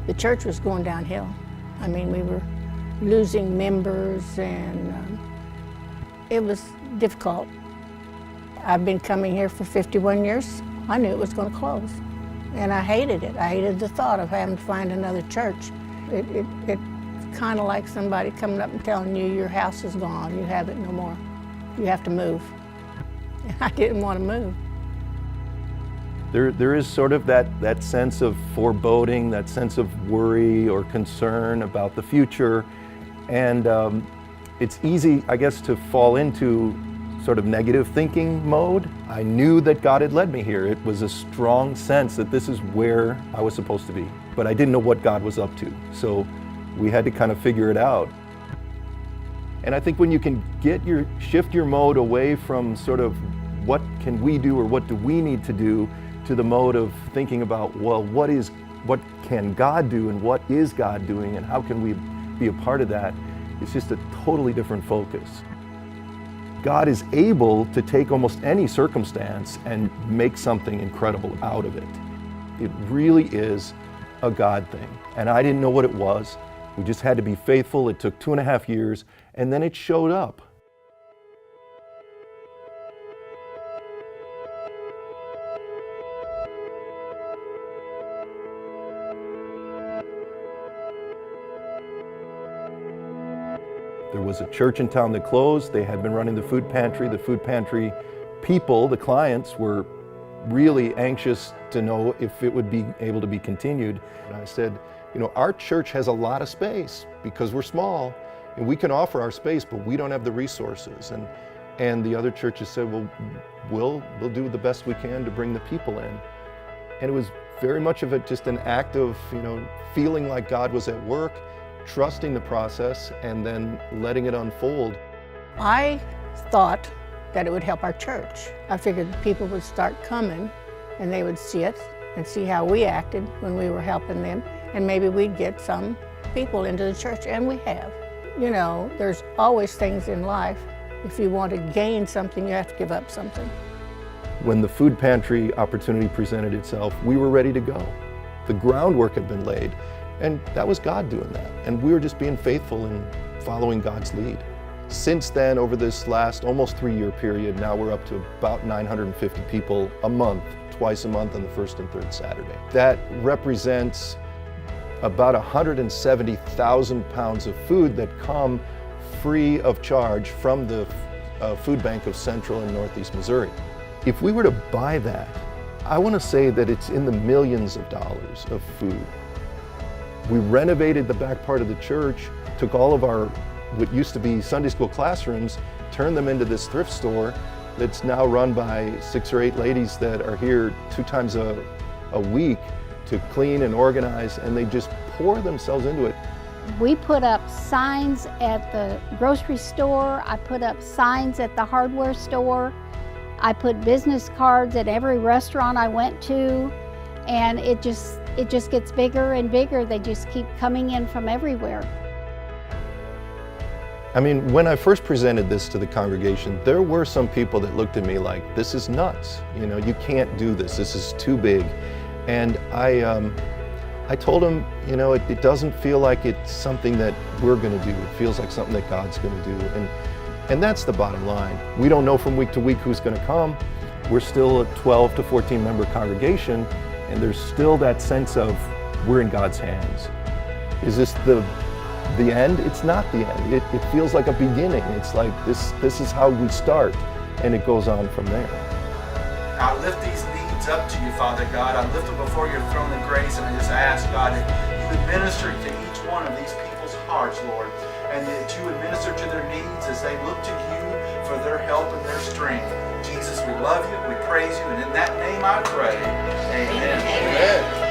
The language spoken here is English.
the church was going downhill. I mean, we were losing members, and it was difficult. I've been coming here for 51 years. I knew it was going to close, and I hated it. I hated the thought of having to find another church. It's kind of like somebody coming up and telling you your house is gone, you have it no more. You have to move. And I didn't want to move. There is sort of that sense of foreboding, that sense of worry or concern about the future. And it's easy, I guess, to fall into sort of negative thinking mode. I knew that God had led me here. It was a strong sense that this is where I was supposed to be. But I didn't know what God was up to. So we had to kind of figure it out. And I think when you can shift your mode away from sort of what can we do or what do we need to do, to the mode of thinking about, well, what can God do and what is God doing and how can we be a part of that? It's just a totally different focus. God is able to take almost any circumstance and make something incredible out of it. It really is a God thing. And I didn't know what it was. We just had to be faithful. It took 2.5 years, and then it showed up. There was a church in town that closed. They had been running the food pantry. The food pantry people, the clients, were really anxious to know if it would be able to be continued. And I said, you know, our church has a lot of space because we're small and we can offer our space, but we don't have the resources. And the other churches said, well, we'll do the best we can to bring the people in. And it was very much of it just an act of, you know, feeling like God was at work, trusting the process, and then letting it unfold. I thought that it would help our church. I figured the people would start coming and they would see it and see how we acted when we were helping them, and maybe we'd get some people into the church, and we have. You know, there's always things in life. If you want to gain something, you have to give up something. When the food pantry opportunity presented itself, we were ready to go. The groundwork had been laid. And that was God doing that. And we were just being faithful and following God's lead. Since then, over this last almost 3-year period, now we're up to about 950 people a month, twice a month on the first and third Saturday. That represents about 170,000 pounds of food that come free of charge from the food bank of Central and Northeast Missouri. If we were to buy that, I want to say that it's in the millions of dollars of food. We renovated the back part of the church, took all of our, what used to be Sunday school classrooms, turned them into this thrift store that's now run by 6 or 8 ladies that are here 2 times a week to clean and organize, and they just pour themselves into it. We put up signs at the grocery store. I put up signs at the hardware store. I put business cards at every restaurant I went to, and it just gets bigger and bigger. They just keep coming in from everywhere. I mean, when I first presented this to the congregation, there were some people that looked at me like, this is nuts. You know, you can't do this. This is too big. And I told them, you know, it doesn't feel like it's something that we're going to do. It feels like something that God's going to do. And that's the bottom line. We don't know from week to week who's going to come. We're still a 12 to 14 member congregation. And there's still that sense of we're in God's hands. Is this the end? It's not the end. It feels like a beginning. It's like this is how we start, and it goes on from there. I lift these needs up to you, Father God. I lift them before your throne of grace, and I just ask, God, that you would minister to each one of these people's hearts, Lord, and that you would minister to their needs as they look to you for their help and their strength. Jesus, we love you, we praise you, and in that name I pray. Amen. Amen.